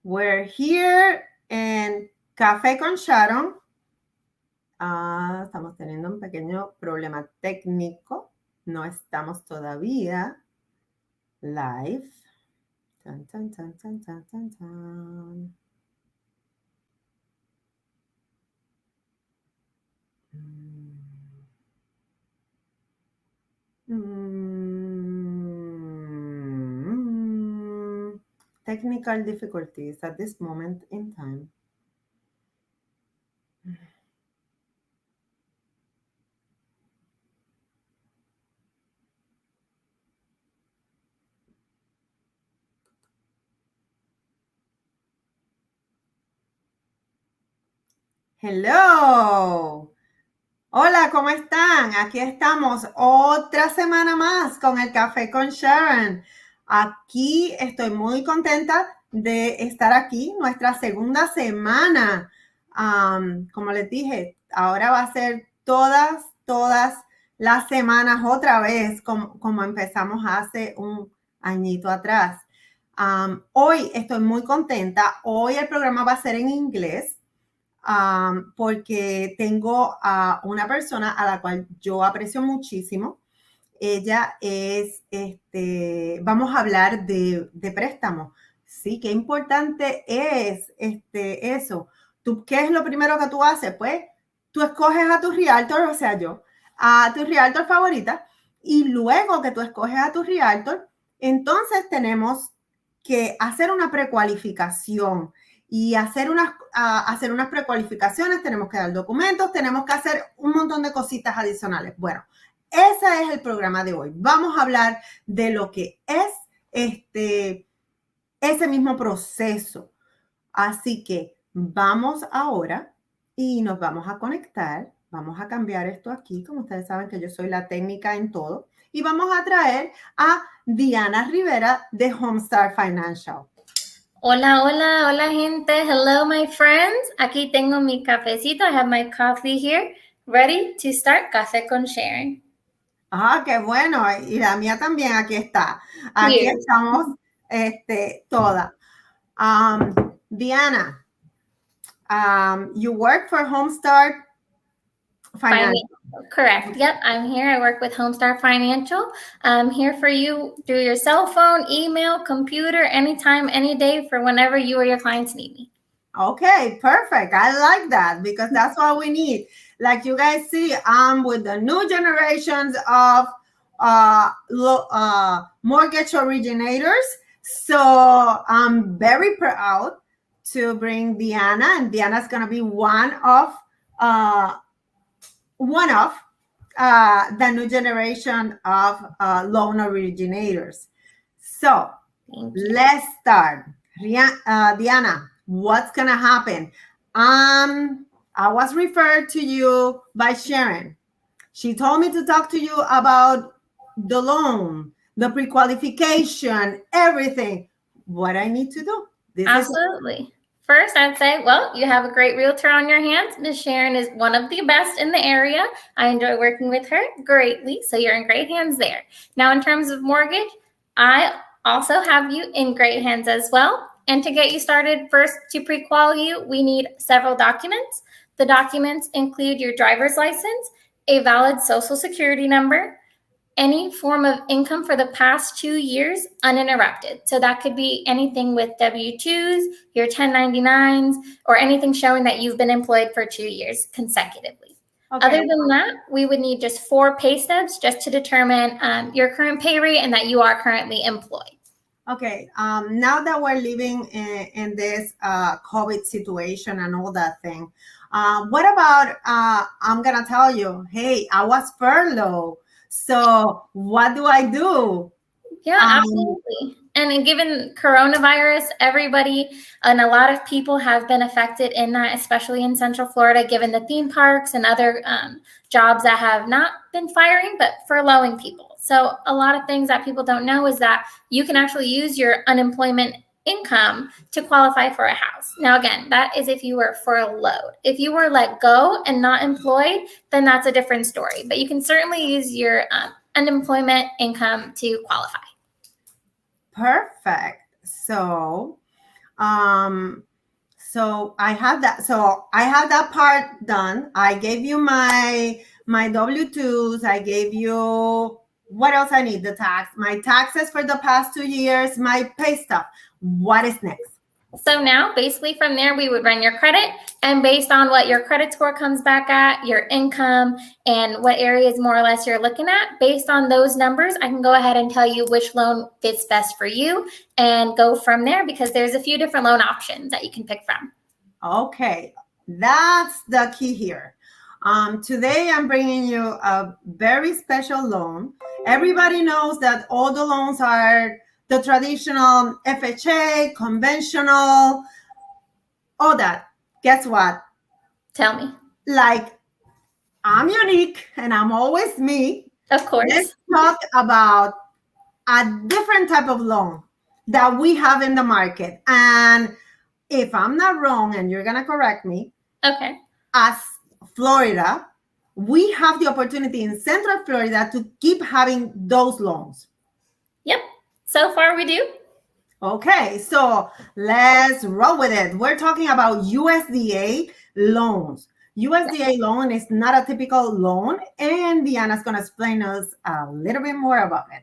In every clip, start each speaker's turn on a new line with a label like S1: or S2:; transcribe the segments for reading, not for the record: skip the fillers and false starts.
S1: We're here en Café con Sharon. Estamos teniendo un pequeño problema técnico. No estamos todavía live. Tan, tan, tan, tan, tan, tan, tan. Technical difficulties at this moment in time. Hello. Hola, ¿cómo están? Aquí estamos otra semana más con el Café con Sharon. Aquí estoy muy contenta de estar aquí, nuestra segunda semana. Como les dije, ahora va a ser todas las semanas otra vez, como empezamos hace un añito atrás. Hoy estoy muy contenta. Hoy el programa va a ser en inglés. Porque tengo a una persona a la cual yo aprecio muchísimo. Ella es, vamos a hablar de préstamo. Sí, qué importante es eso. ¿Qué es lo primero que tú haces? Pues tú escoges a tu realtor, o sea, yo, a tu realtor favorita, y luego que tú escoges a tu realtor, entonces tenemos que hacer una precualificación. Y hacer unas precualificaciones, tenemos que dar documentos, tenemos que hacer un montón de cositas adicionales. Bueno, ese es el programa de hoy. Vamos a hablar de lo que es ese mismo proceso. Así que vamos ahora y nos vamos a conectar. Vamos a cambiar esto aquí, como ustedes saben que yo soy la técnica en todo. Y vamos a traer a Deana Rivera de Homestart Financial.
S2: Hola, hola, hola gente. Hello, my friends. Aquí tengo mi cafecito. I have my coffee here, ready to start Café con Sharon.
S1: Qué bueno. Y la mía también aquí está. Aquí estamos todas. Deana, you work for Homestart Financial.
S2: Correct. Yep, I'm here. I work with Homestart Financial. I'm here for you through your cell phone, email, computer, anytime, any day, for whenever you or your clients need me.
S1: Okay, perfect. I like that because that's what we need. Like you guys see, I'm with the new generations of mortgage originators. So I'm very proud to bring Deana, and Deana's going to be one of the new generation of loan originators. So let's start. Deana, what's going to happen? I was referred to you by Sharon. She told me to talk to you about the loan, the pre-qualification, everything. What I need to do.
S2: Absolutely. First, I'd say, well, you have a great realtor on your hands. Ms. Sharon is one of the best in the area. I enjoy working with her greatly, so you're in great hands there. Now, in terms of mortgage, I also have you in great hands as well. And to get you started, first, to pre-qual you, we need several documents. The documents include your driver's license, a valid social security number, any form of income for the past 2 years uninterrupted. So that could be anything with W-2s, your 1099s, or anything showing that you've been employed for 2 years consecutively. Okay. Other than that, we would need just 4 pay stubs just to determine your current pay rate and that you are currently employed.
S1: Okay, now that we're living in this COVID situation and all that thing, what about, I'm going to tell you, hey, I was furloughed. So what do I do?
S2: Yeah, absolutely. And given coronavirus, everybody and a lot of people have been affected in that, especially in Central Florida, given the theme parks and other jobs that have not been firing, but furloughing people. So a lot of things that people don't know is that you can actually use your unemployment income to qualify for a house. Now, again, that is if you were furloughed. If you were let go and not employed, then that's a different story. But you can certainly use your unemployment income to qualify.
S1: Perfect. So So I have that. So I have that part done. I gave you my W-2s. I gave you what else I need? My taxes for the past 2 years, my pay stuff. What is next?
S2: So now basically from there, we would run your credit, and based on what your credit score comes back at, your income, and what areas more or less you're looking at, based on those numbers, I can go ahead and tell you which loan fits best for you and go from there, because there's a few different loan options that you can pick from.
S1: Okay, that's the key here. Today I'm bringing you a very special loan. Everybody knows that all the loans are the traditional FHA, conventional, all that. Guess what?
S2: Tell me.
S1: Like, I'm unique and I'm always me.
S2: Of course.
S1: Let's talk about a different type of loan that we have in the market. And if I'm not wrong, and you're going to correct me,
S2: okay,
S1: as Florida, we have the opportunity in Central Florida to keep having those loans.
S2: Yep. So far we do.
S1: Okay, so let's roll with it. We're talking about USDA loans. USDA loan is not a typical loan, and Deana's going to explain us a little bit more about it.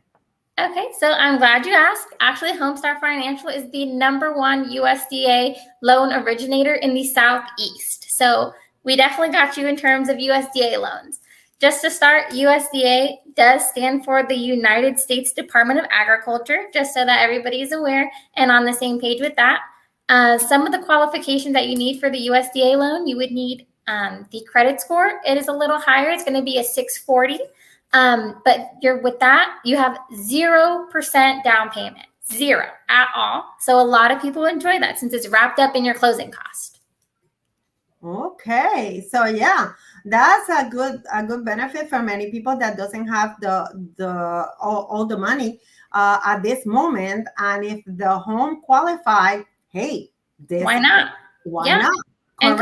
S2: Okay, so I'm glad you asked. Actually, Homestart Financial is the #1 USDA loan originator in the Southeast. So we definitely got you in terms of USDA loans. Just to start, USDA does stand for the United States Department of Agriculture, just so that everybody is aware and on the same page with that. Some of the qualifications that you need for the USDA loan, you would need the credit score. It is a little higher. It's going to be a 640. But with that, you have 0% down payment, zero at all. So a lot of people enjoy that since it's wrapped up in your closing cost.
S1: Okay, so yeah, that's a good benefit for many people that doesn't have all the money at this moment. And if the home qualified, hey,
S2: why not?
S1: Why not?
S2: And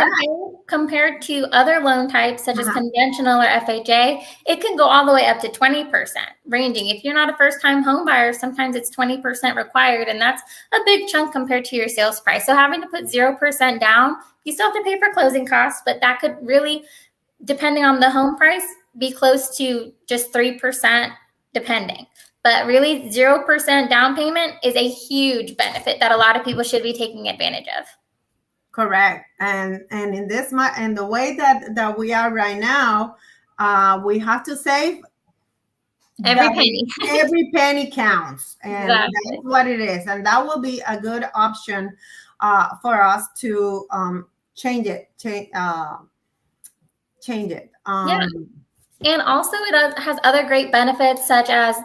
S2: compared to other loan types, such as conventional or FHA, it can go all the way up to 20%, ranging. If you're not a first-time home buyer, sometimes it's 20% required, and that's a big chunk compared to your sales price. So having to put 0% down, you still have to pay for closing costs, but that could really, depending on the home price, be close to just 3%, depending. But really, 0% down payment is a huge benefit that a lot of people should be taking advantage of.
S1: Correct. And in the way that we are right now, we have to save
S2: every penny.
S1: Every penny counts. And
S2: exactly.
S1: That's what it is. And that will be a good option for us to change it. Change it.
S2: Yeah. And also it has other great benefits, such as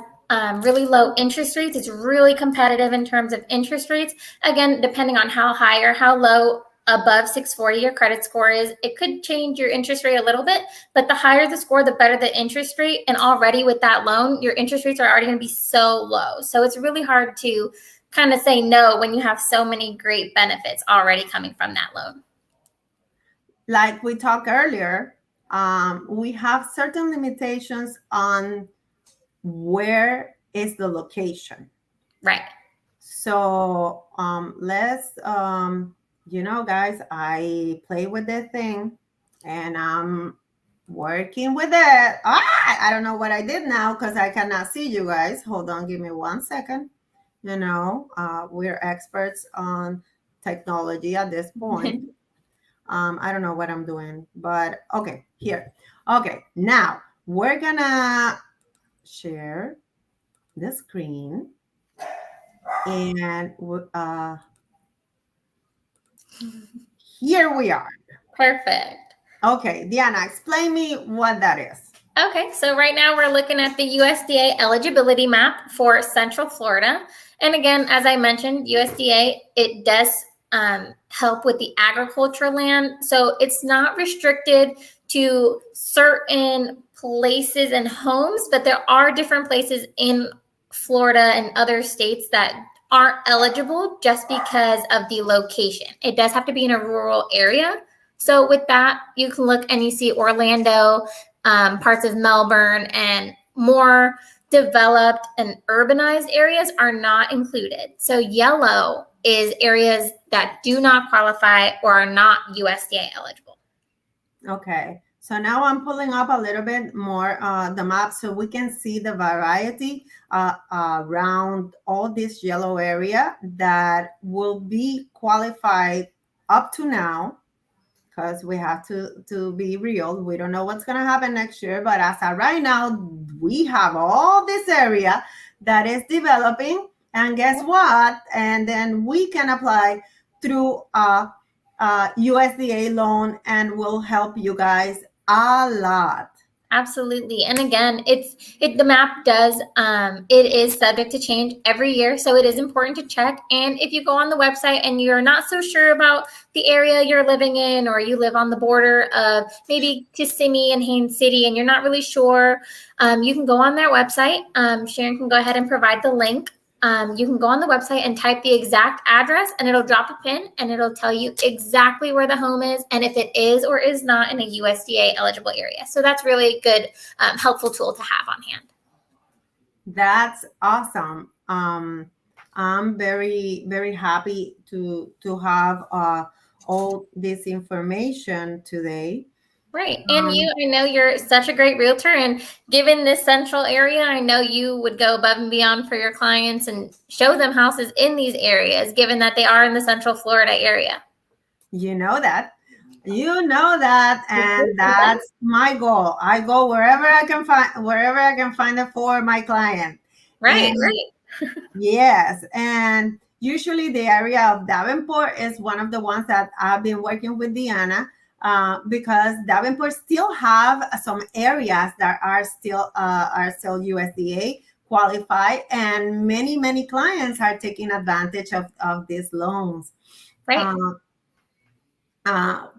S2: really low interest rates. It's really competitive in terms of interest rates. Again, depending on how high or how low above 640 your credit score is, it could change your interest rate a little bit, but the higher the score, the better the interest rate. And already with that loan, your interest rates are already going to be so low. So it's really hard to kind of say no when you have so many great benefits already coming from that loan.
S1: Like we talked earlier, we have certain limitations on where is the location.
S2: Right.
S1: So let's guys, I play with this thing and I'm working with it. I don't know what I did now because I cannot see you guys. Hold on, give me 1 second. We're experts on technology at this point. I don't know what I'm doing, but okay, here. Okay, now we're gonna share the screen and here we are.
S2: Perfect.
S1: Okay, Deana, explain me what that is.
S2: Okay, so right now we're looking at the USDA eligibility map for Central Florida. And again, as I mentioned, USDA, it does help with the agricultural land. So it's not restricted to certain places and homes, but there are different places in Florida and other states that aren't eligible just because of the location. It does have to be in a rural area. So with that, you can look and you see Orlando, parts of Melbourne, and more developed and urbanized areas are not included. So yellow is areas that do not qualify or are not USDA eligible.
S1: Okay. So now I'm pulling up a little bit more the map so we can see the variety around all this yellow area that will be qualified up to now, because we have to be real. We don't know what's going to happen next year, but as of right now, we have all this area that is developing, and guess what? And then we can apply through USDA loan, and will help you guys a lot.
S2: Absolutely. And again, the map does, it is subject to change every year. So it is important to check. And if you go on the website and you're not so sure about the area you're living in, or you live on the border of maybe Kissimmee and Haines City, and you're not really sure, you can go on their website. Sharon can go ahead and provide the link. You can go on the website and type the exact address, and it'll drop a pin, and it'll tell you exactly where the home is and if it is or is not in a USDA eligible area. So that's really good, helpful tool to have on hand.
S1: That's awesome. I'm very, very happy to have all this information today.
S2: Right. And I know you're such a great realtor, and given this central area, I know you would go above and beyond for your clients and show them houses in these areas, given that they are in the Central Florida area.
S1: You know that, and that's my goal. I go wherever I can find it for my client.
S2: Right.
S1: And,
S2: right.
S1: Yes. And usually the area of Davenport is one of the ones that I've been working with Deana. Because Davenport still have some areas that are still USDA qualified, and many clients are taking advantage of these loans.
S2: Right.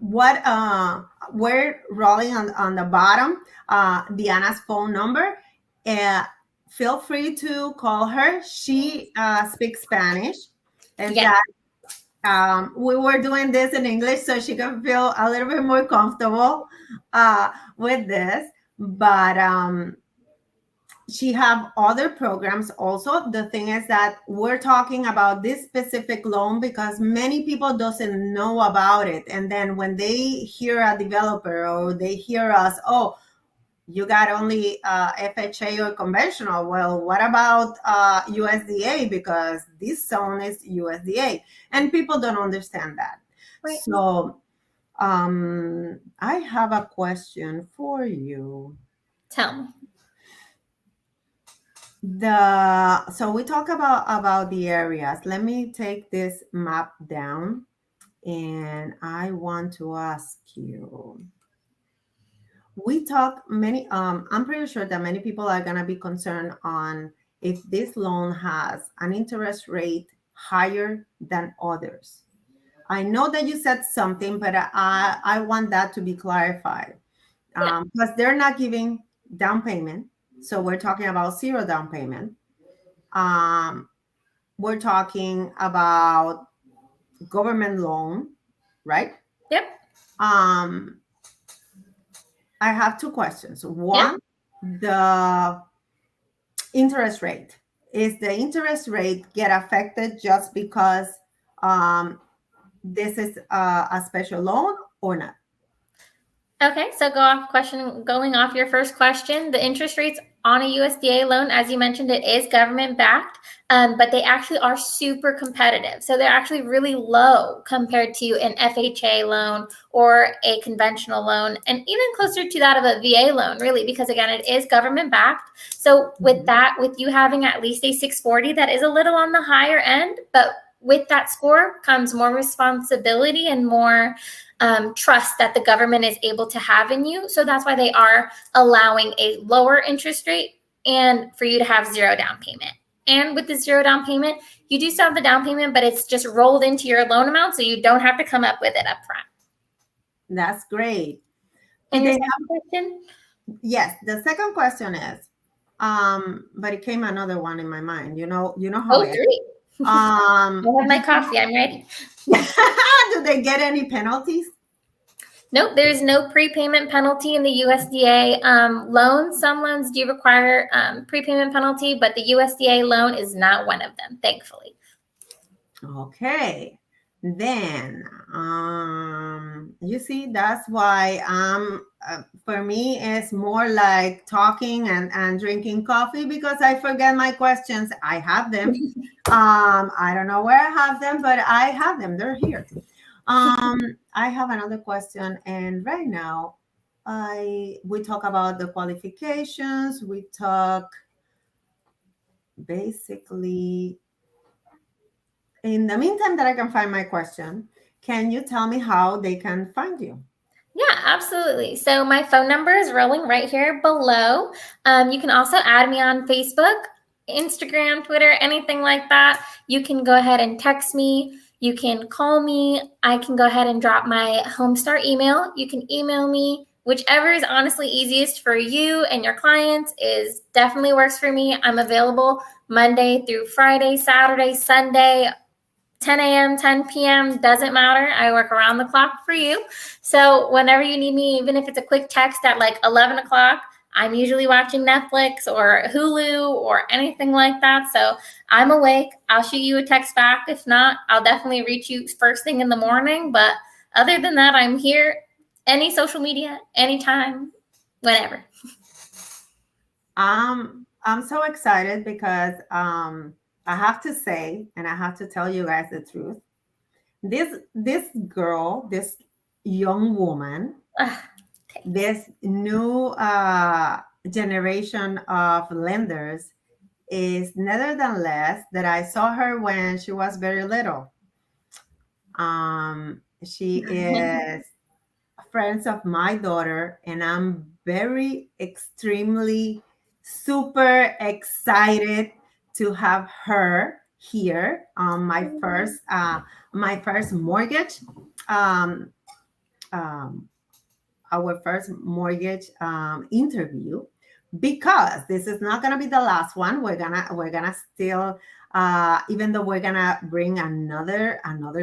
S1: We're rolling on the bottom Deana's phone number. Feel free to call her. She speaks Spanish. And
S2: yes.
S1: We were doing this in English so she can feel a little bit more comfortable with this. But she have other programs also. The thing is that we're talking about this specific loan because many people doesn't know about it. And then when they hear a developer or they hear us, oh, you got only FHA or conventional. Well, what about USDA? Because this zone is USDA, and people don't understand that. Right. So I have a question for you.
S2: Tell me.
S1: So we talk about the areas. Let me take this map down, and I want to ask you. We talk many, I'm pretty sure that many people are going to be concerned on if this loan has an interest rate higher than others. I know that you said something, but I want that to be clarified. Because they're not giving down payment. So we're talking about zero down payment. We're talking about government loan, right?
S2: Yep.
S1: I have two questions. One, the interest rate. Is the interest rate get affected just because this is a special loan or not?
S2: Okay, so going off your first question, the interest rates on a USDA loan, as you mentioned, it is government backed, but they actually are super competitive. So they're actually really low compared to an FHA loan or a conventional loan, and even closer to that of a VA loan, really, because again, it is government backed. So with that, with you having at least a 640, that is a little on the higher end, but with that score comes more responsibility and more trust that the government is able to have in you. So that's why they are allowing a lower interest rate and for you to have zero down payment. And with the zero down payment, you do still have the down payment, but it's just rolled into your loan amount, so you don't have to come up with it up front.
S1: That's great.
S2: And your second question?
S1: Yes, the second question is, but it came another one in my mind. You know how.
S2: Oh, great. I have my coffee. I'm ready.
S1: Do they get any penalties?
S2: Nope, there's no prepayment penalty in the USDA loans. Some loans do require prepayment penalty, but the USDA loan is not one of them, thankfully.
S1: Okay. Then, you see, that's why for me, it's more like talking and drinking coffee because I forget my questions. I have them. I don't know where I have them, but I have them. They're here. I have another question, and right now, we talk about the qualifications. We talk basically. In the meantime, that I can find my question, can you tell me how they can find you?
S2: Yeah, absolutely. So my phone number is rolling right here below. You can also add me on Facebook, Instagram, Twitter, anything like that. You can go ahead and text me. You can call me. I can go ahead and drop my Homestart email. You can email me. Whichever is honestly easiest for you and your clients is definitely works for me. I'm available Monday through Friday, Saturday, Sunday, 10 a.m., 10 p.m., doesn't matter. I work around the clock for you. So whenever you need me, even if it's a quick text at like 11 o'clock, I'm usually watching Netflix or Hulu or anything like that. So I'm awake. I'll shoot you a text back. If not, I'll definitely reach you first thing in the morning. But other than that, I'm here any social media, anytime, whenever.
S1: I'm so excited because I have to say, and I have to tell you guys the truth. This girl, this young woman, this new generation of lenders is neither than less that I saw her when she was very little. She is friends of my daughter, and I'm very extremely super excited to have her here on my first mortgage, um, um, our first mortgage interview, because this is not gonna be the last one. We're gonna still, even though we're gonna bring another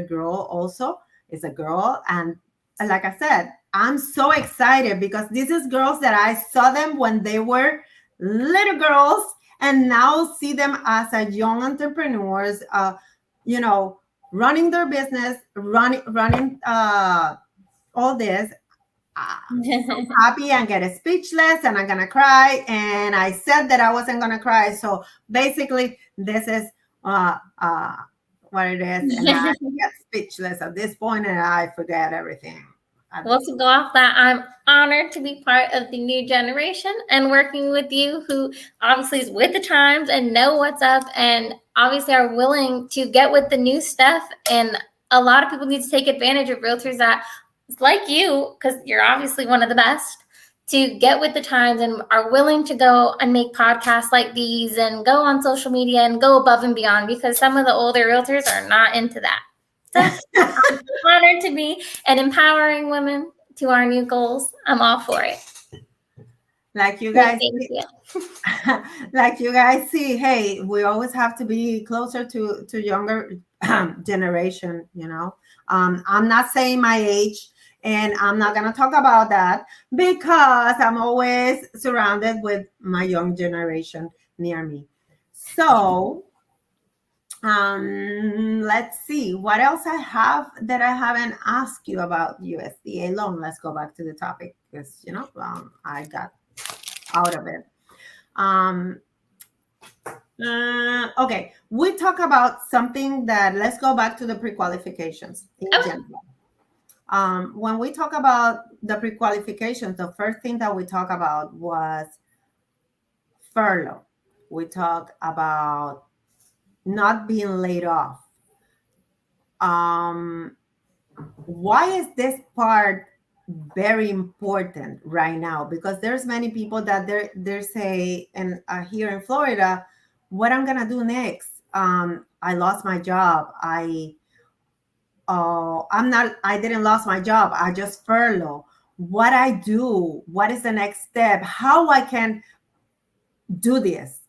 S1: girl also. It's a girl, and like I said, I'm so excited because this is girls that I saw them when they were little girls, and now see them as a young entrepreneurs. You know, running their business, running all this. So happy and get speechless, and I'm gonna cry. And I said that I wasn't gonna cry. So basically, this is what it is, and I get speechless at this point, and I forget everything.
S2: Well, to go off that, I'm honored to be part of the new generation and working with you, who obviously is with the times and know what's up, and obviously are willing to get with the new stuff. And a lot of people need to take advantage of realtors that, like you, because you're obviously one of the best, to get with the times and are willing to go and make podcasts like these and go on social media and go above and beyond, because some of the older realtors are not into that. So I'm honored to be an empowering women to our new goals. I'm all for it.
S1: Like you
S2: So
S1: guys,
S2: thank you.
S1: like you guys see, hey, we always have to be closer to younger generation. I'm not saying my age, and I'm not gonna talk about that because I'm always surrounded with my young generation near me. So let's see what else I have that I haven't asked you about USDA loan. Let's go back to the topic because I got out of it. Okay, we talk about something that, let's go back to the pre-qualifications in general. When we talk about the pre-qualifications, the first thing that we talk about was furlough. We talk about not being laid off. Why is this part very important right now? Because there's many people that they say, and here in Florida, what I'm gonna do next? I lost my job. I didn't lost my job. I just furlough. What I do? What is the next step? How I can do this?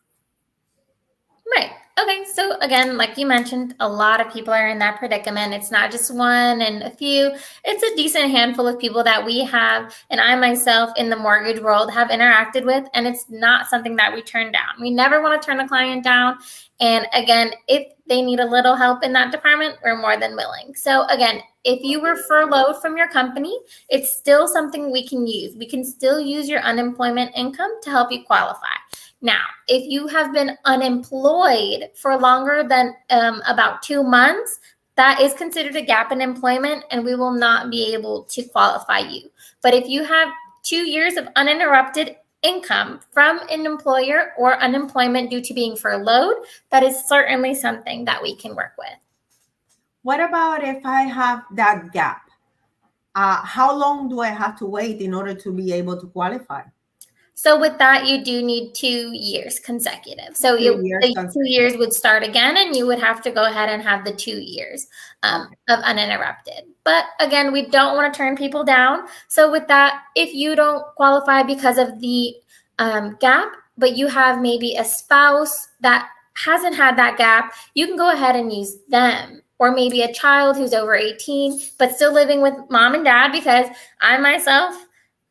S2: Right. Okay, so again, like you mentioned, a lot of people are in that predicament. It's not just one and a few. It's a decent handful of people that we have, and I myself in the mortgage world have interacted with, and it's not something that we turn down. We never want to turn a client down. And again, if they need a little help in that department, we're more than willing. So again, if you were furloughed from your company, it's still something we can use. We can still use your unemployment income to help you qualify. Now, if you have been unemployed for longer than about 2 months, that is considered a gap in employment, and we will not be able to qualify you. But if you have 2 years of uninterrupted income from an employer or unemployment due to being furloughed, that is certainly something that we can work with.
S1: What about if I have that gap? How long do I have to wait in order to be able to qualify?
S2: So with that, you do need 2 years consecutive. So 2 years would start again, and you would have to go ahead and have the 2 years of uninterrupted. But again, we don't want to turn people down. So with that, if you don't qualify because of the gap, but you have maybe a spouse that hasn't had that gap, you can go ahead and use them. Or maybe a child who's over 18, but still living with mom and dad, because I myself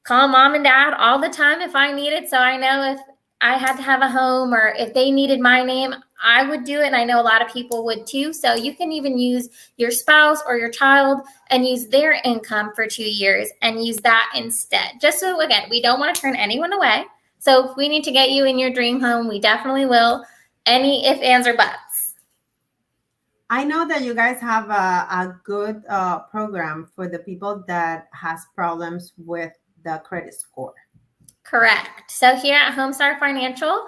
S2: call mom and dad all the time if I need it. So I know if I had to have a home or if they needed my name, I would do it. And I know a lot of people would too. So you can even use your spouse or your child and use their income for 2 years and use that instead. Just so, again, we don't want to turn anyone away. So if we need to get you in your dream home, we definitely will. Any ifs, ands, or buts.
S1: I know that you guys have a good program for the people that has problems with the credit score.
S2: Correct. So here at Homestart Financial,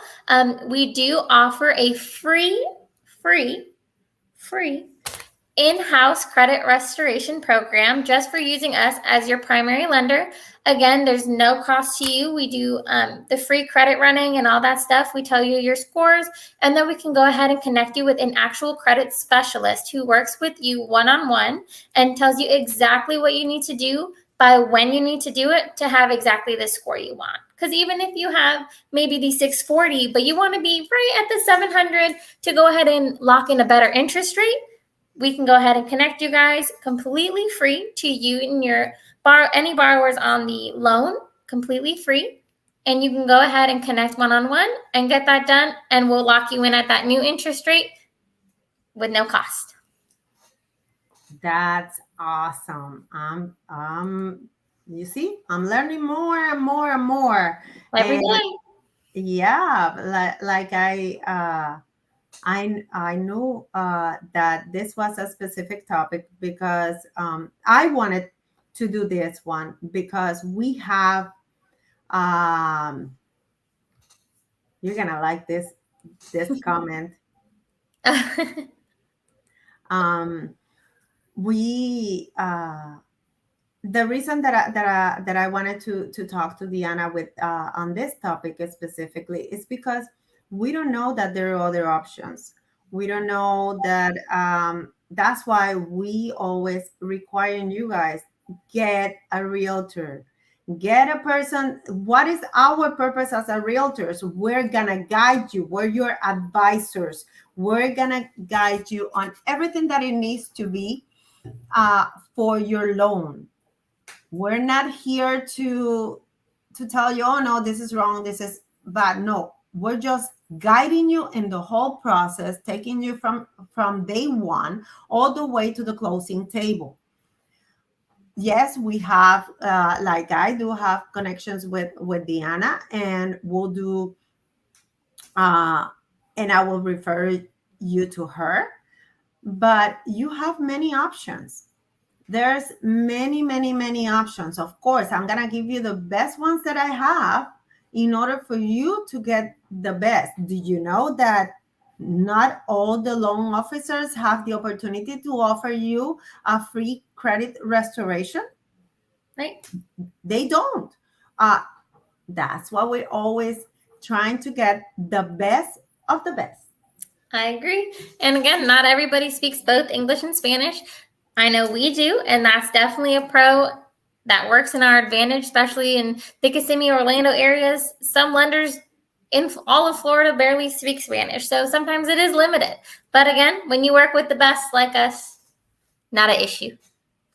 S2: we do offer a free in-house credit restoration program just for using us as your primary lender. Again, there's no cost to you. We do the free credit running and all that stuff. We tell you your scores, and then we can go ahead and connect you with an actual credit specialist who works with you one-on-one and tells you exactly what you need to do by when you need to do it to have exactly the score you want. Because even if you have maybe the 640, but you want to be right at the 700 to go ahead and lock in a better interest rate, we can go ahead and connect you guys completely free to you and your any borrowers on the loan, completely free. And you can go ahead and connect one-on-one and get that done, and we'll lock you in at that new interest rate with no cost.
S1: That's awesome. You see, I'm learning more and more and more
S2: every day.
S1: Yeah, like I knew that this was a specific topic because I wanted to do this one because we have you're gonna like this comment. We the reason that I wanted to talk to Deana with on this topic specifically is because we don't know that there are other options. We don't know that that's why we always require you guys get a realtor, get a person. What is our purpose as a realtors? We're gonna guide you. We're your advisors. We're gonna guide you on everything that it needs to be for your loan. We're not here to tell you, oh no, this is wrong, this is bad. No, we're just guiding you in the whole process, taking you from day one all the way to the closing table. Yes, we have like I do have connections with Deana, and we'll do and I will refer you to her, but you have many options. There's many options. Of course, I'm gonna give you the best ones that I have in order for you to get the best. Do you know that not all the loan officers have the opportunity to offer you a free credit restoration?
S2: Right.
S1: They don't. That's why we're always trying to get the best of the best.
S2: I agree. And again, not everybody speaks both English and Spanish. I know we do, and that's definitely a pro that works in our advantage, especially in the Kissimmee, Orlando areas. Some lenders in all of Florida barely speak Spanish. So sometimes it is limited. But again, when you work with the best like us, not an issue.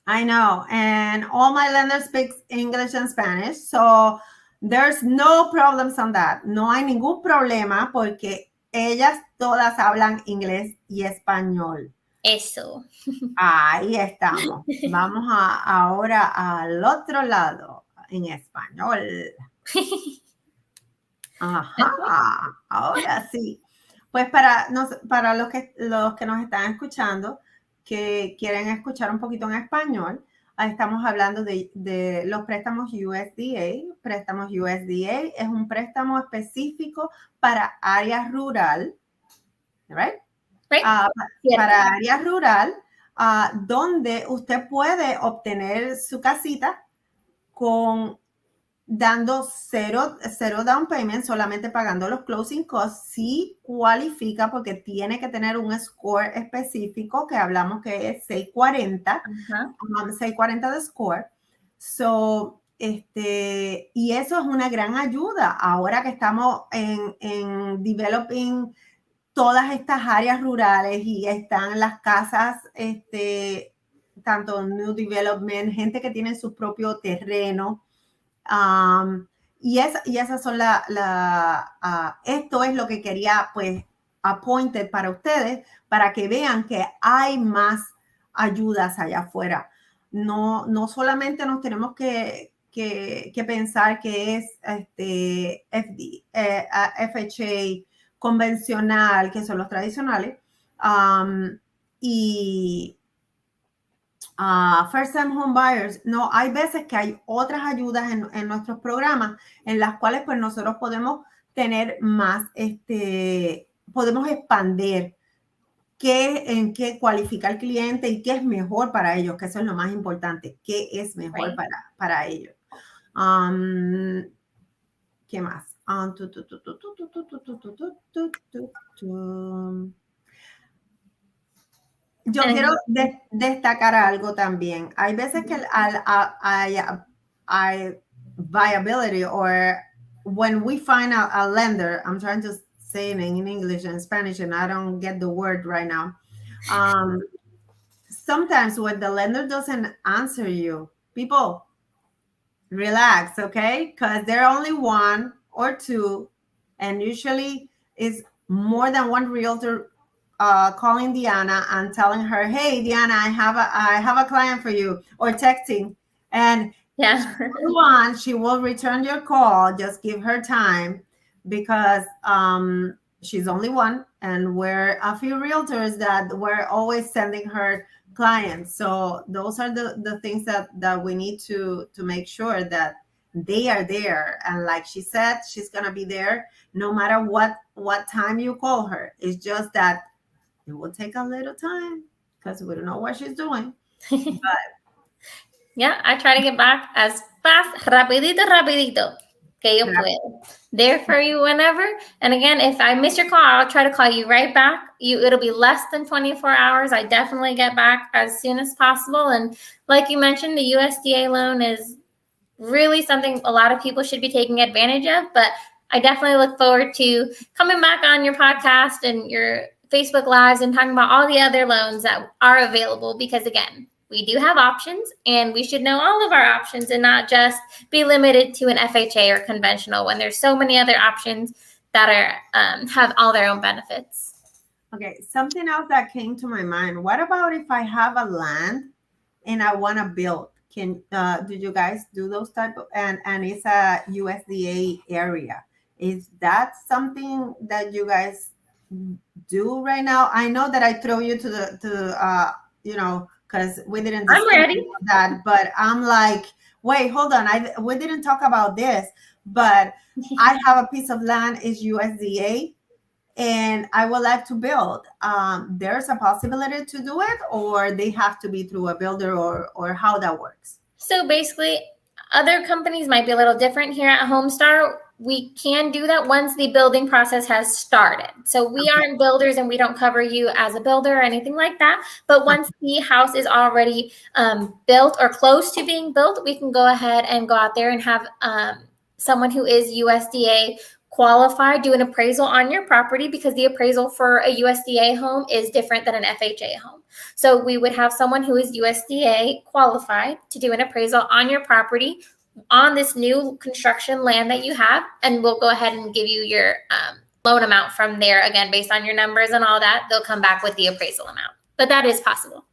S1: I know. And all my lenders speak English and Spanish. So there's no problems on that. No hay ningún problema porque ellas todas hablan inglés y español.
S2: Eso.
S1: Ahí estamos. Vamos ahora al otro lado en español. Ajá, ahora sí. Pues para los que nos están escuchando, que quieren escuchar un poquito en español, estamos hablando de los préstamos USDA. Préstamos USDA es un préstamo específico para área rural, right? Para área rural, donde usted puede obtener su casita dando cero down payment, solamente pagando los closing costs. Sí cualifica porque tiene que tener un score específico que hablamos que es 640, 640 de score. So, y eso es una gran ayuda ahora que estamos en developing todas estas áreas rurales y están las casas, tanto new development, gente que tiene su propio terreno. Y esas son esto es lo que quería pues appointed para ustedes, para que vean que hay más ayudas allá afuera. No solamente nos tenemos que pensar que es FHA convencional, que son los tradicionales, y first time home buyers. No, hay veces que hay otras ayudas en nuestros programas en las cuales pues nosotros podemos tener más, podemos expandir en qué cualifica el cliente y qué es mejor para ellos, que eso es lo más importante, qué es mejor para ellos. ¿Qué más? Yo quiero destacar algo también. Hay veces que hay viability, or when we find a lender, I'm trying to say it in English and Spanish and I don't get the word right now. Sometimes when the lender doesn't answer you, people, relax, okay? Because they're only one or two, and usually it's more than one realtor calling Deana and telling her, "Hey, Deana, I have a client for you," or texting, and she will return your call. Just give her time, because she's only one, and we're a few realtors that we're always sending her clients. So those are the things that we need to make sure that they are there. And like she said, she's gonna be there no matter what time you call her. It's just that it will take a little time because we don't know what she's doing. But
S2: yeah, I try to get back as fast, rapidito que yo puedo. There for you whenever. And again, if I miss your call, I'll try to call you right back. It'll be less than 24 hours. I definitely get back as soon as possible. And like you mentioned, the USDA loan is really something a lot of people should be taking advantage of. But I definitely look forward to coming back on your podcast and your Facebook Lives and talking about all the other loans that are available, because again, we do have options and we should know all of our options and not just be limited to an FHA or conventional when there's so many other options that are have all their own benefits.
S1: Okay, something else that came to my mind. What about if I have a land and I want to build? Do you guys do those type of, and it's a USDA area? Is that something that you guys do right now? I know that I throw you because we didn't
S2: I'm ready.
S1: that, but I'm like, wait, hold on, we didn't talk about this, but I have a piece of land, is USDA, and I would like to build. There's a possibility to do it, or they have to be through a builder, or how that works?
S2: So basically, other companies might be a little different. Here at Homestart, we can do that once the building process has started. So we aren't builders and we don't cover you as a builder or anything like that. But once the house is already built or close to being built, we can go ahead and go out there and have someone who is USDA qualify, do an appraisal on your property, because the appraisal for a USDA home is different than an FHA home. So we would have someone who is USDA qualified to do an appraisal on your property on this new construction land that you have, and we'll go ahead and give you your loan amount from there. Again, based on your numbers and all that, they'll come back with the appraisal amount. But that is possible.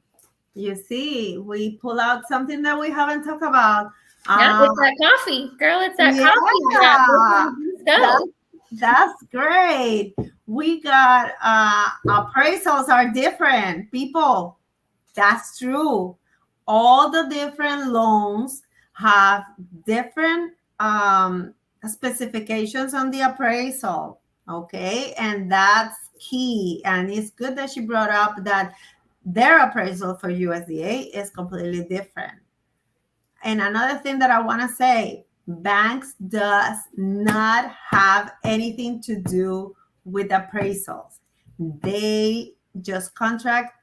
S1: You see, we pull out something that we haven't talked about.
S2: Yeah, it's that coffee, girl. It's that coffee. Let's go.
S1: That's great. We got appraisals are different, people. That's true. All the different loans have different specifications on the appraisal. Okay, and that's key. And it's good that she brought up that their appraisal for USDA is completely different. And another thing that I want to say, banks does not have anything to do with appraisals. They just contract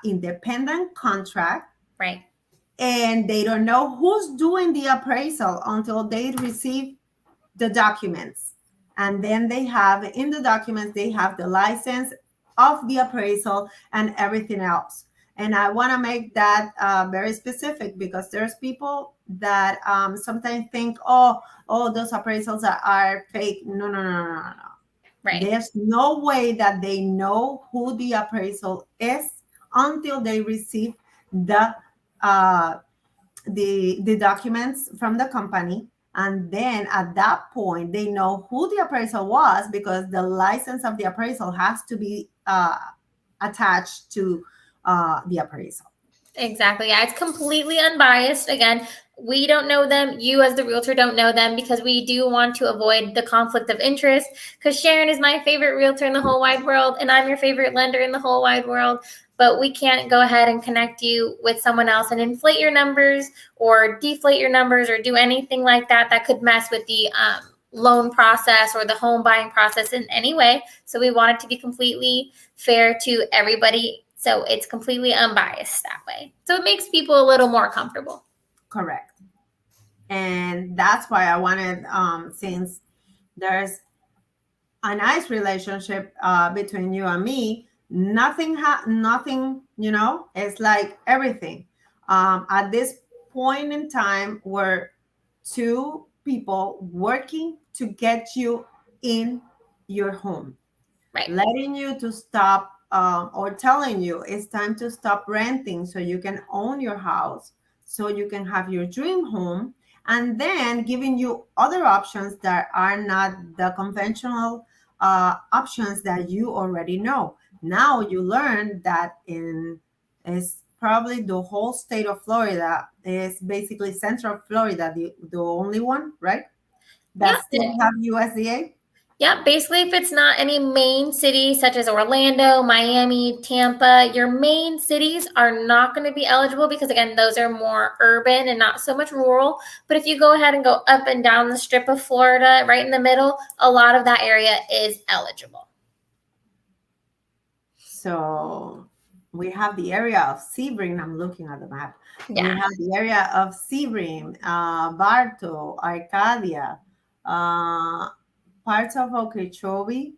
S1: independent contract.
S2: Right.
S1: And they don't know who's doing the appraisal until they receive the documents. And then they have in the documents, they have the license of the appraisal and everything else. And I want to make that very specific, because there's people that sometimes think, oh, those appraisals are fake. No.
S2: Right.
S1: There's no way that they know who the appraisal is until they receive the documents from the company. And then at that point, they know who the appraisal was, because the license of the appraisal has to be attached to the appraisal.
S2: Exactly. Yeah, it's completely unbiased. Again, we don't know them. You as the realtor don't know them, because we do want to avoid the conflict of interest, because Sharon is my favorite realtor in the whole wide world, and I'm your favorite lender in the whole wide world. But we can't go ahead and connect you with someone else and inflate your numbers or deflate your numbers or do anything like that that could mess with the loan process or the home buying process in any way. So we want it to be completely fair to everybody. So it's completely unbiased that way. So it makes people a little more comfortable.
S1: Correct. And that's why I wanted, since there's a nice relationship between you and me, nothing, it's like everything. At this point in time, we're two people working to get you in your home.
S2: Right.
S1: Letting you to stop or telling you it's time to stop renting so you can own your house, so you can have your dream home, and then giving you other options that are not the conventional options that you already know. Now you learn that is probably the whole state of Florida is basically Central Florida, the only one, right? That still have USDA.
S2: Yeah, basically, if it's not any main cities such as Orlando, Miami, Tampa, your main cities are not going to be eligible, because, again, those are more urban and not so much rural. But if you go ahead and go up and down the strip of Florida, right in the middle, a lot of that area is eligible.
S1: So we have the area of Sebring. I'm looking at the map.
S2: Yeah.
S1: We have the area of Sebring, Bartow, Arcadia, parts of Okeechobee,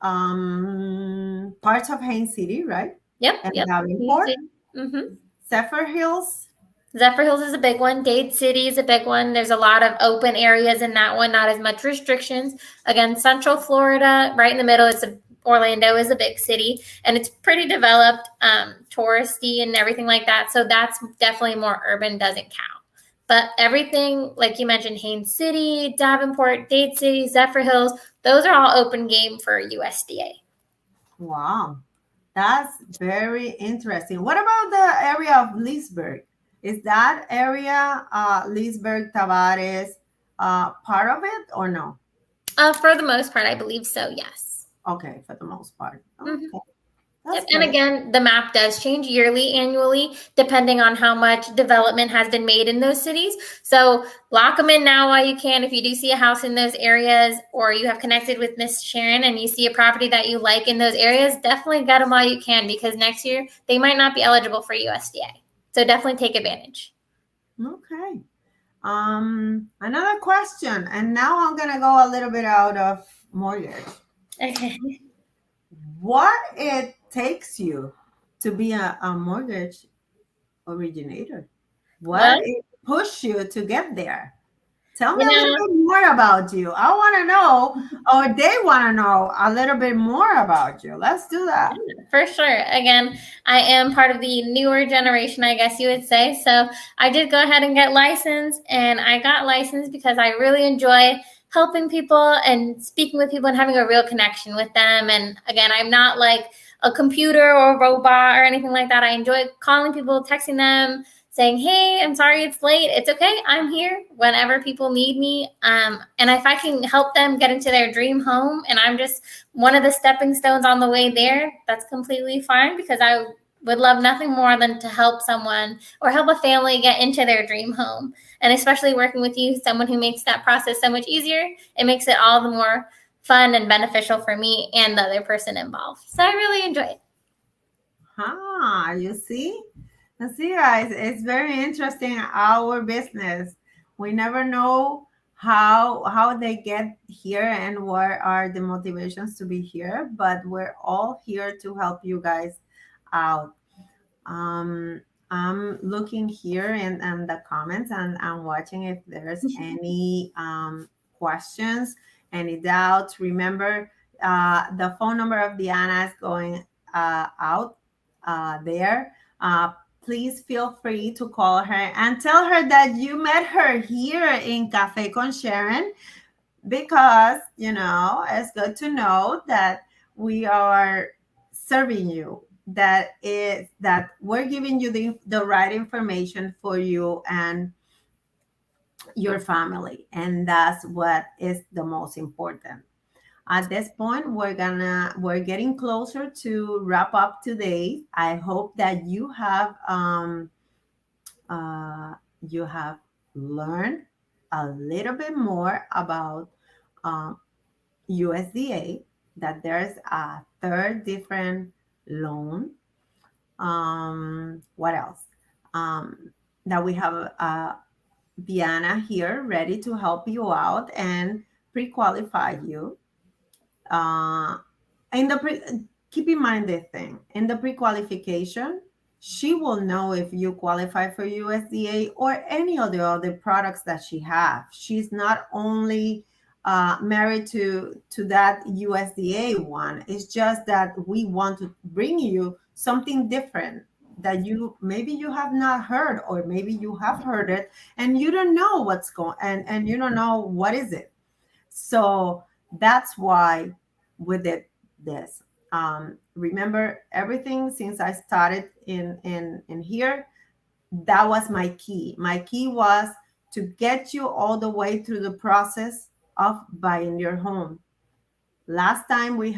S1: parts of Haines City, right?
S2: Yep.
S1: And Davenport.
S2: Mm-hmm.
S1: Zephyr Hills.
S2: Zephyr Hills is a big one. Dade City is a big one. There's a lot of open areas in that one, not as much restrictions. Again, Central Florida, right in the middle, Orlando is a big city, and it's pretty developed, touristy and everything like that. So that's definitely more urban, doesn't count. But everything, like you mentioned, Haines City, Davenport, Dade City, Zephyr Hills, those are all open game for USDA.
S1: Wow, that's very interesting. What about the area of Leesburg? Is that area, Leesburg, Tavares, part of it or no?
S2: For the most part, I believe so, yes.
S1: Okay, for the most part. Okay.
S2: Mm-hmm. Yep. And again, the map does change yearly, annually, depending on how much development has been made in those cities. So lock them in now while you can. If you do see a house in those areas, or you have connected with Miss Sharon and you see a property that you like in those areas, definitely get them while you can, because next year they might not be eligible for USDA. So definitely take advantage.
S1: Okay. Another question, and now I'm gonna go a little bit out of mortgage.
S2: Okay.
S1: What it takes you to be a mortgage originator?
S2: Well,
S1: What it push you to get there? Tell me
S2: you
S1: a little
S2: know,
S1: bit more about you. I want to know, or they want to know a little bit more about you. Let's do that.
S2: for sure. Again, I am part of the newer generation, I guess you would say. So I did go ahead and get licensed, and I got licensed because I really enjoy helping people and speaking with people and having a real connection with them. And again, I'm not like a computer or a robot or anything like that. I enjoy calling people, texting them, saying, "Hey, I'm sorry it's late. It's okay. I'm here whenever people need me." And if I can help them get into their dream home, and I'm just one of the stepping stones on the way there, that's completely fine, because I would love nothing more than to help someone or help a family get into their dream home. And especially working with you, someone who makes that process so much easier, it makes it all the more fun and beneficial for me and the other person involved. So I really enjoy it.
S1: Ah, you see? You see, guys, it's very interesting our business. We never know how they get here and what are the motivations to be here, but we're all here to help you guys out. Um, I'm looking here in the comments and I'm watching if there's any questions, any doubts. Remember, the phone number of Deana is going out there. Please feel free to call her and tell her that you met her here in Cafe con Sharon, because it's good to know that we are serving you, that is that we're giving you the right information for you and your family, and that's what is the most important. At this point, we're getting closer to wrap up today. I hope that uh, you have learned a little bit more about um, USDA, that there's a third different loan. What else? That we have Deana here ready to help you out and pre-qualify you. Uh, in the pre Keep in mind this thing, in the pre-qualification, she will know if you qualify for USDA or any of the other products that she have. She's not only married to that USDA one. It's just that we want to bring you something different that you have not heard, or maybe you have heard it and you don't know what's going, and you don't know what is it. So that's why we did this. Remember, everything since I started in here, that was my key. My key was to get you all the way through the process of buying your home. Last time we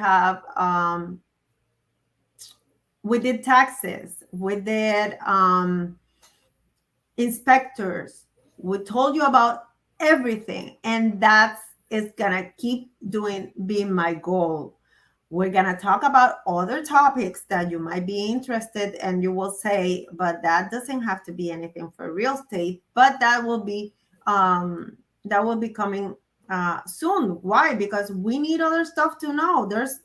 S1: did taxes, we did inspectors. We told you about everything, and that's is gonna keep doing being my goal. We're gonna talk about other topics that you might be interested, and you will say, but that doesn't have to be anything for real estate. But that will be coming soon. Why? Because we need other stuff to know. There's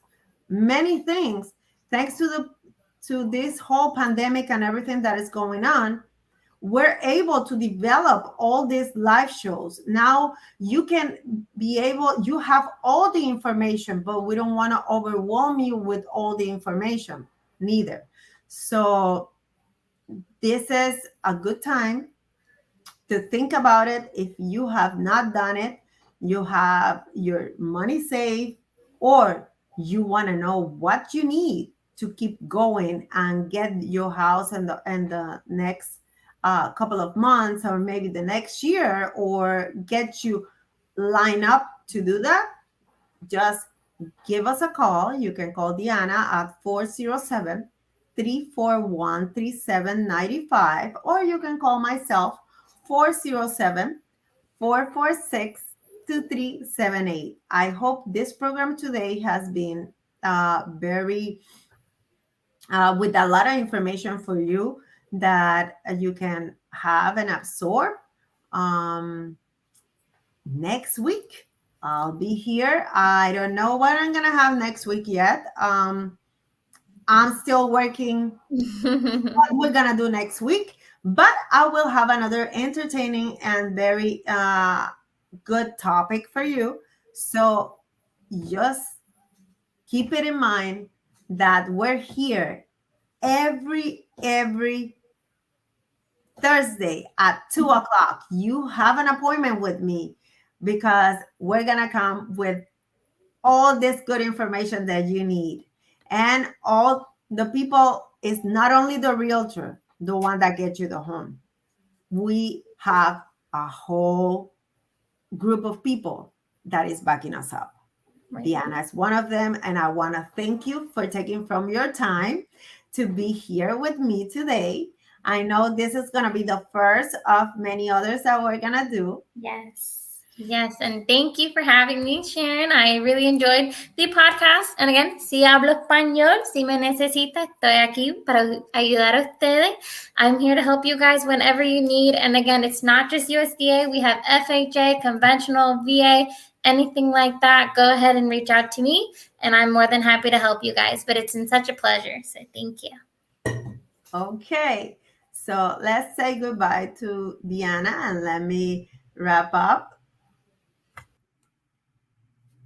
S1: many things, thanks to this whole pandemic and everything that is going on. We're able to develop all these live shows. Now you have all the information, but we don't want to overwhelm you with all the information neither. So this is a good time to think about it. If you have not done it, you have your money saved, or you want to know what you need to keep going and get your house in the next couple of months, or maybe the next year, or get you line up to do that, just give us a call. You can call Deana at 407-341-3795, or you can call myself 407-446-2378. I hope this program today has been very with a lot of information for you that you can have and absorb. Next week, I'll be here. I don't know what I'm going to have next week yet. I'm still working what we're going to do next week, but I will have another entertaining and very good topic for you. So just keep it in mind that we're here every Thursday at 2 o'clock. You have an appointment with me because we're gonna come with all this good information that you need. And all the people is not only the realtor, the one that gets you the home. We have a whole group of people that is backing us up. Right. Deana is one of them, and I want to thank you for taking from your time to be here with me today. I know this is going to be the first of many others that we're going to do.
S2: Yes. Yes, and thank you for having me, Sharon. I really enjoyed the podcast. And again, si hablo español, si me necesita, estoy aquí para ayudar a ustedes. I'm here to help you guys whenever you need. And again, it's not just USDA. We have FHA, conventional, VA, anything like that. Go ahead and reach out to me, and I'm more than happy to help you guys. But it's been such a pleasure. So thank you.
S1: Okay, so let's say goodbye to Deana, and let me wrap up.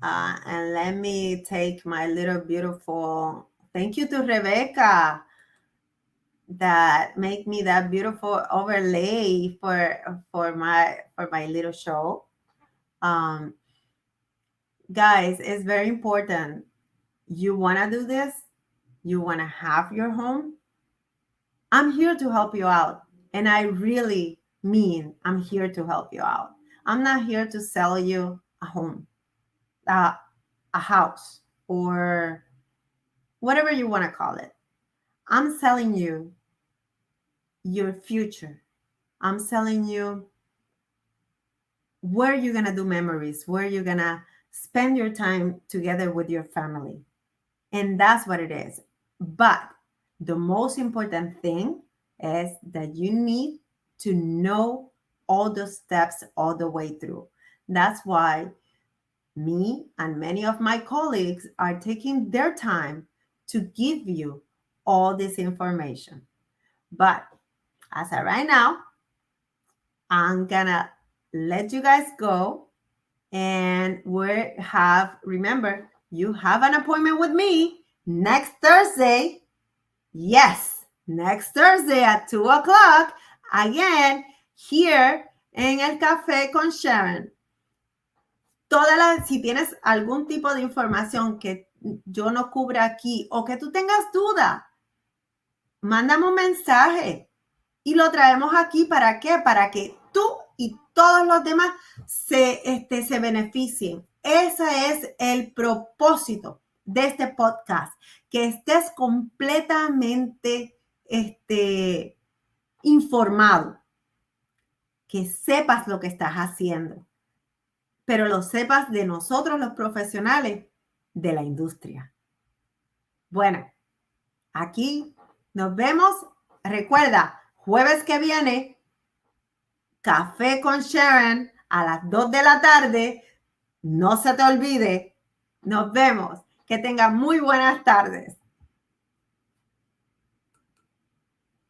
S1: And let me take my little beautiful, thank you to Rebecca that make me that beautiful overlay for my little show. Guys, it's very important. You want to do this? You want to have your home? I'm here to help you out. And I really mean I'm here to help you out. I'm not here to sell you a home, a house, or whatever you want to call it. I'm selling you your future. I'm selling you where you're going to do memories, where you're going to spend your time together with your family. And that's what it is. But the most important thing is that you need to know all the steps all the way through. That's why me and many of my colleagues are taking their time to give you all this information. But as of right now, I'm gonna let you guys go. And remember, you have an appointment with me next Thursday. Yes, next Thursday at 2 o'clock. Again, here en el Café con Sharon. Si tienes algún tipo de información que yo no cubra aquí o que tú tengas duda, mándame un mensaje y lo traemos aquí. ¿Para qué? Para que tú y todos los demás se beneficien. Ese es el propósito de este podcast, que estés completamente informado, que sepas lo que estás haciendo, pero lo sepas de nosotros los profesionales de la industria. Bueno, aquí nos vemos. Recuerda, jueves que viene, Café con Sharon a las 2 de la tarde. No se te olvide. Nos vemos. Que tengan muy buenas tardes.